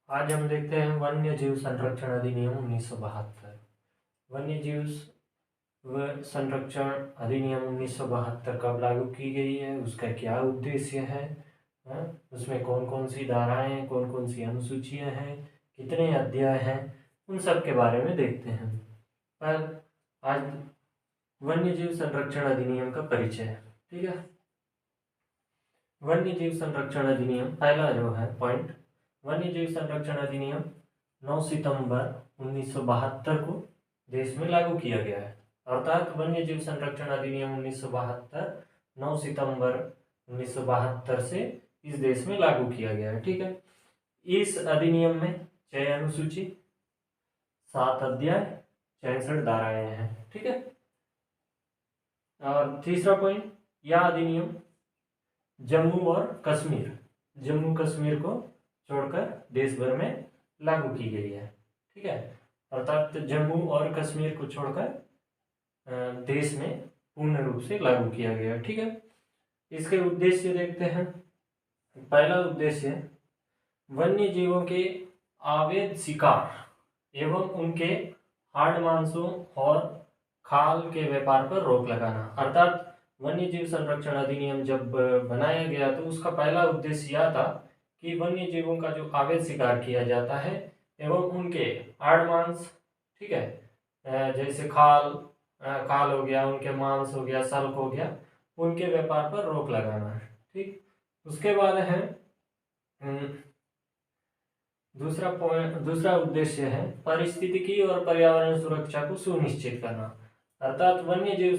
आज हम देखते हैं वन्य जीव संरक्षण अधिनियम 1972। वन्य जीव संरक्षण अधिनियम 1972 कब लागू की गई है, उसका क्या उद्देश्य है, उसमें कौन कौन सी धाराएं हैं, कौन कौन सी अनुसूचियां हैं, कितने अध्याय हैं, उन सब के बारे में देखते हैं। पर आज वन्य जीव संरक्षण अधिनियम का परिचय, ठीक है। वन्य जीव संरक्षण अधिनियम पहला जो है पॉइंट, वन्य जीव संरक्षण अधिनियम 9 सितंबर 1972 को देश में लागू किया गया है। अर्थात वन्य जीव संरक्षण अधिनियम 1972 9 सितंबर 1972 से इस देश में लागू किया गया है, ठीक है। इस अधिनियम में 6 अनुसूची, 7 अध्याय, 66 धाराएं हैं, ठीक है। और तीसरा पॉइंट, यह अधिनियम जम्मू कश्मीर को छोड़कर देश भर में लागू की गई है, ठीक है। अर्थात जम्मू और कश्मीर को छोड़कर देश में पूर्ण रूप से लागू किया गया है, ठीक है। इसके उद्देश्य देखते हैं। पहला उद्देश्य, वन्य जीवों के अवैध शिकार एवं उनके हाड़ मांसों और खाल के व्यापार पर रोक लगाना। अर्थात वन्य जीव संरक्षण अधिनियम जब बनाया गया तो उसका पहला उद्देश्य यह था कि वन्य जीवों का जो अवैध शिकार किया जाता है एवं उनके हाड़ मांस, ठीक है, जैसे खाल हो गया, उनके मांस हो गया, सल्क हो गया, उनके व्यापार पर रोक लगाना है, ठीक। उसके बाद है दूसरा उद्देश्य है पारिस्थितिकी और पर्यावरण सुरक्षा को सुनिश्चित करना। अर्थात वन्य जीव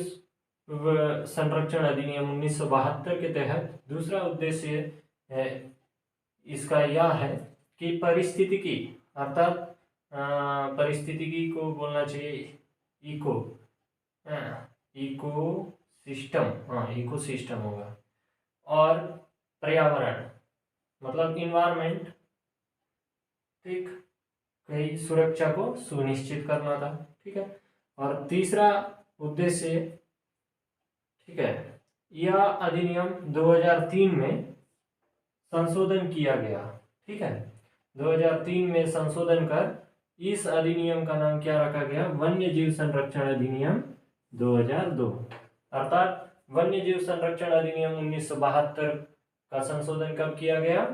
संरक्षण अधिनियम 1972 के तहत दूसरा उद्देश्य इसका यह है कि पारिस्थितिकी, अर्थात पारिस्थितिकी को बोलना चाहिए इकोसिस्टम होगा, और पर्यावरण मतलब इन्वायरमेंट, ठीक, कई सुरक्षा को सुनिश्चित करना था, ठीक है। और तीसरा उद्देश्य, ठीक है, यह अधिनियम 2003 में संशोधन किया गया, ठीक है। 2003 में संशोधन कर इस अधिनियम का नाम क्या रखा गया, वन्य जीव संरक्षण अधिनियम 2002। अर्थात वन्य जीव संरक्षण अधिनियम 1972 का संशोधन कब किया गया,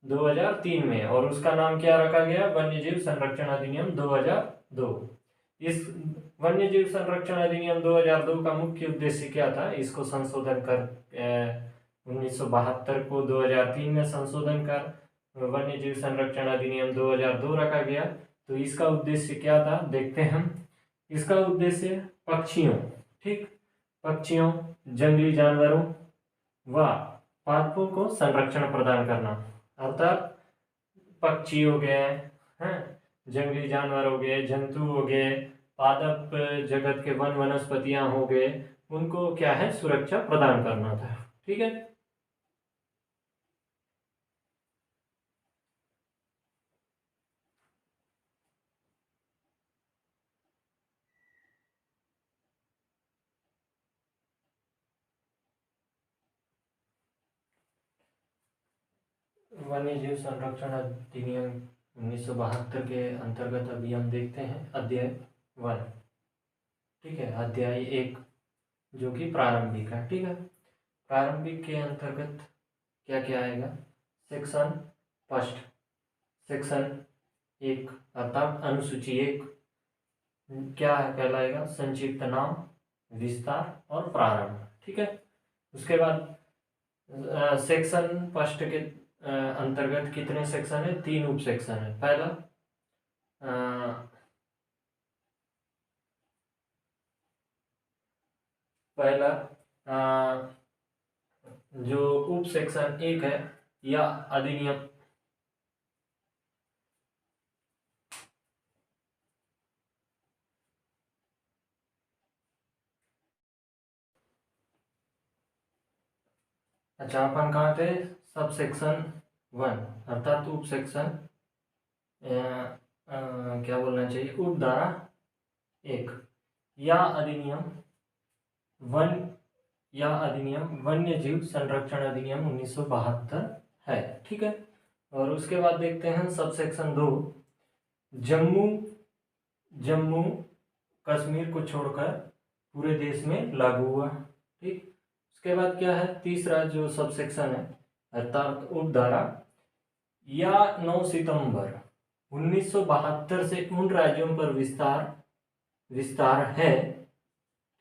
2003 में, और उसका नाम क्या रखा गया, वन्य जीव संरक्षण अधिनियम 2002। इस वन्य जीव संरक्षण अधिनियम 2002 का मुख्य उद्देश्य क्या था, इसको संशोधन कर 1972 को 2003 में संशोधन कर वन्य जीव संरक्षण अधिनियम 2002 रखा गया। तो इसका उद्देश्य क्या था, देखते हैं हम। इसका उद्देश्य पक्षियों, ठीक, पक्षियों, जंगली जानवरों व पादपों को संरक्षण प्रदान करना। अर्थात पक्षी हो गए हैं, जंगली जानवर हो गए, जंतु हो गए, पादप जगत के वनस्पतियां हो गए, उनको क्या है, सुरक्षा प्रदान करना था, ठीक है। वन्य जीव संरक्षण अधिनियम 1972 के अंतर्गत अभी हम देखते हैं अध्याय 1, ठीक है, अध्याय 1 जो कि प्रारंभिक है, ठीक है। प्रारंभिक के अंतर्गत क्या क्या आएगा, सेक्शन फर्स्ट, सेक्शन 1 अर्थात अनुसूची 1 क्या कहलाएगा, संक्षिप्त नाम, विस्तार और प्रारंभ, ठीक है। उसके बाद सेक्शन फर्स्ट के अंतर्गत कितने सेक्शन है, 3 उप सेक्शन है। पहला जो उप सेक्शन 1 है, या अधिनियम अच्छा, अपन कहाँ थे, सब सेक्शन 1 अर्थात उप सेक्शन क्या बोलना चाहिए, उप धारा 1। या अधिनियम वन्य जीव संरक्षण अधिनियम 1972 है, ठीक है। और उसके बाद देखते हैं सबसेक्शन 2, जम्मू जम्मू कश्मीर को छोड़कर पूरे देश में लागू हुआ। ठीक, उसके बाद क्या है, तीसरा जो सबसेक्शन है अर्थात उपधारा, या 9 सितंबर 1972 से उन राज्यों पर विस्तार है,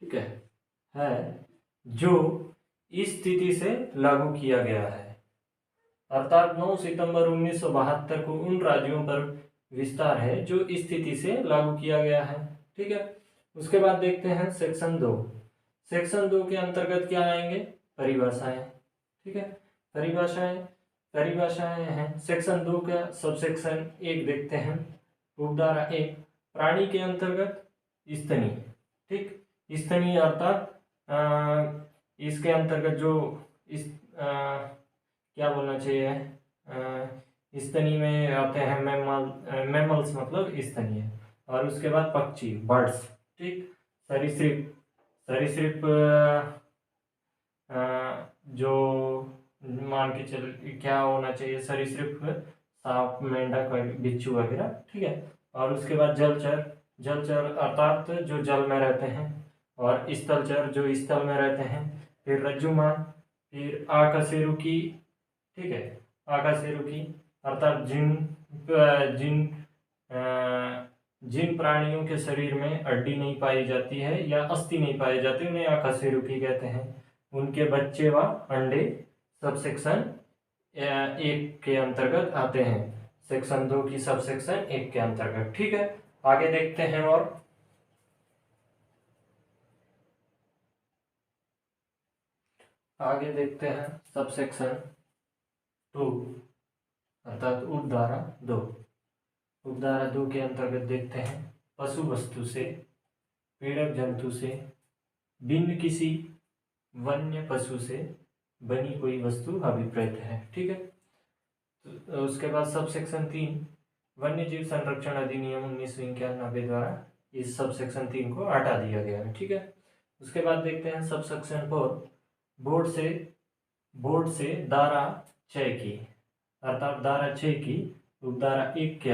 ठीक है जो इस स्थिति से लागू किया गया है। अर्थात 9 सितंबर 1972 को उन राज्यों पर विस्तार है जो इस स्थिति से लागू किया गया है। ठीक है, उसके बाद देखते हैं सेक्शन 2। सेक्शन 2 के अंतर्गत क्या आएंगे, परिभाषाएं। ठीक है, परिभाषाएं हैं। सेक्शन 2 का सबसेक्शन 1 देखते हैं, उपधारा 1, प्राणी के अंतर्गत स्तनीय। ठीक, स्तनीय अर्थात इसके अंतर्गत जो इस क्या बोलना चाहिए, स्तनीय में आते हैं मैमल्स मतलब स्तनीय, और उसके बाद पक्षी बर्ड्स। ठीक, सरीसृप जो मान के चल क्या होना चाहिए, सरीसृप सांप, मेंढक, बिच्छू वगैरह। ठीक है, और उसके बाद जलचर अर्थात जो जल में रहते हैं, और स्थलचर जो स्थल में रहते हैं, फिर रज्जुमान, फिर आकशेरुकी। ठीक है, आकशेरुकी अर्थात जिन प्राणियों के शरीर में हड्डी नहीं पाई जाती है या अस्थि नहीं पाई जाती, उन्हें आकशेरुकी कहते हैं। उनके बच्चे व अंडे सबसेक्शन 1 के अंतर्गत आते हैं, सेक्शन 2 की सबसेक्शन 1 के अंतर्गत। ठीक है, आगे देखते हैं और आगे देखते हैं सबसेक्शन 2 अर्थात उपधारा 2। उपधारा 2 के अंतर्गत देखते हैं, पशु वस्तु से, पीड़क जंतु से, भिन्न किसी वन्य पशु से बनी कोई वस्तु अभिप्रेत है। ठीक है, तो उसके बाद सबसेक्शन 3, वन्य जीव संरक्षण अधिनियम 1991 द्वारा इस सबसेक्शन 3 को हटा दिया गया है। ठीक है, उसके बाद देखते हैं सबसेक्शन 4, बोर्ड से धारा 6 की अर्थात धारा 6 की उपधारा 1 के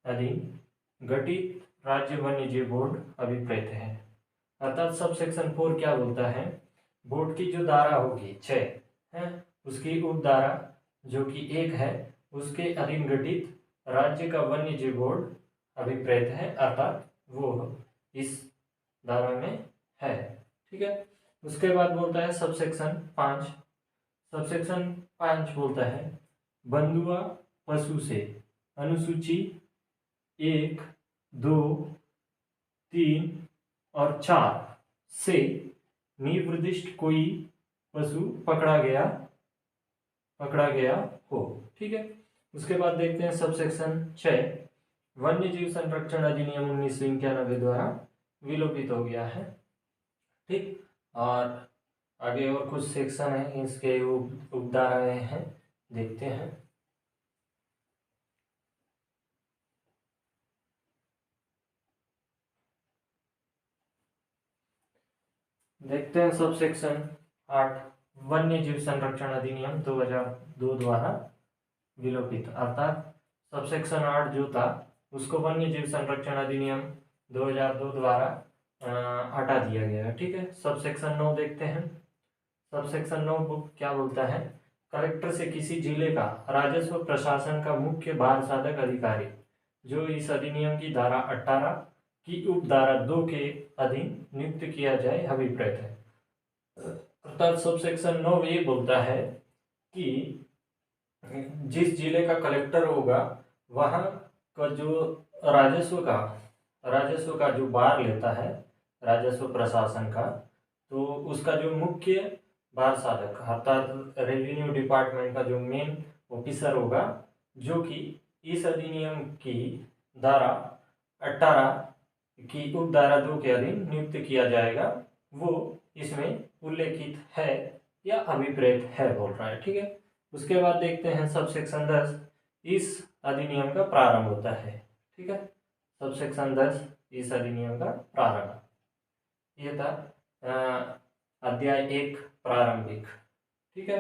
अधीन गठित राज्य वन्य जीव बोर्ड अभिप्रेत है। अर्थात सबसेक्शन 4 क्या बोलता है, बोर्ड की जो धारा होगी 6 है, उसकी उपधारा जो कि 1 है, उसके अधीन गठित राज्य का वन्य जीव बोर्ड अभिप्रेत है, अर्थात वो इस धारा में है। ठीक है, उसके बाद बोलता है सबसेक्शन 5 बोलता है, बंधुआ पशु से अनुसूची 1, 2, 3 और 4 से निर्दिष्ट कोई पशु पकड़ा गया हो। ठीक है, उसके बाद देखते हैं सबसेक्शन 6, वन्य जीव संरक्षण अधिनियम 1991 द्वारा विलोपित हो गया है। ठीक, और आगे और कुछ सेक्शन है, इसके उपधाराएं हैं, देखते हैं। देखते हैं सबसेक्शन 8, वन्य जीव संरक्षण अधिनियम 2002 द्वारा विलोपित, अर्थात सबसेक्शन 8 जो था उसको वन्य जीव संरक्षण अधिनियम 2002 द्वारा हटा दिया गया है। ठीक है, सबसेक्शन 9 देखते हैं। सबसेक्शन 9 क्या बोलता है, कलेक्टर से किसी जिले का राजस्व प्रशासन का मुख्य भार साधक अधिकारी जो इस अधिनियम की धारा 18 की उपधारा 2 के अधीन नियुक्त किया जाए अभिप्रेत है। अर्थात सबसेक्शन 9 ये बोलता है कि जिस जिले का कलेक्टर होगा वहाँ का जो राजस्व का जो भार लेता है राजस्व प्रशासन का, तो उसका जो मुख्य भार साधक अर्थात रेवेन्यू डिपार्टमेंट का जो मेन ऑफिसर होगा, जो कि इस अधिनियम की धारा 18 की उपधारा 2 के अधीन नियुक्त किया जाएगा, वो इसमें उल्लेखित है या अभिप्रेत है बोल रहा है। ठीक है, उसके बाद देखते हैं सबसेक्शन 10, इस अधिनियम का प्रारंभ होता है। ठीक है, सबसेक्शन 10 इस अधिनियम का प्रारंभ, ये था अध्याय 1 प्रारंभिक। ठीक है।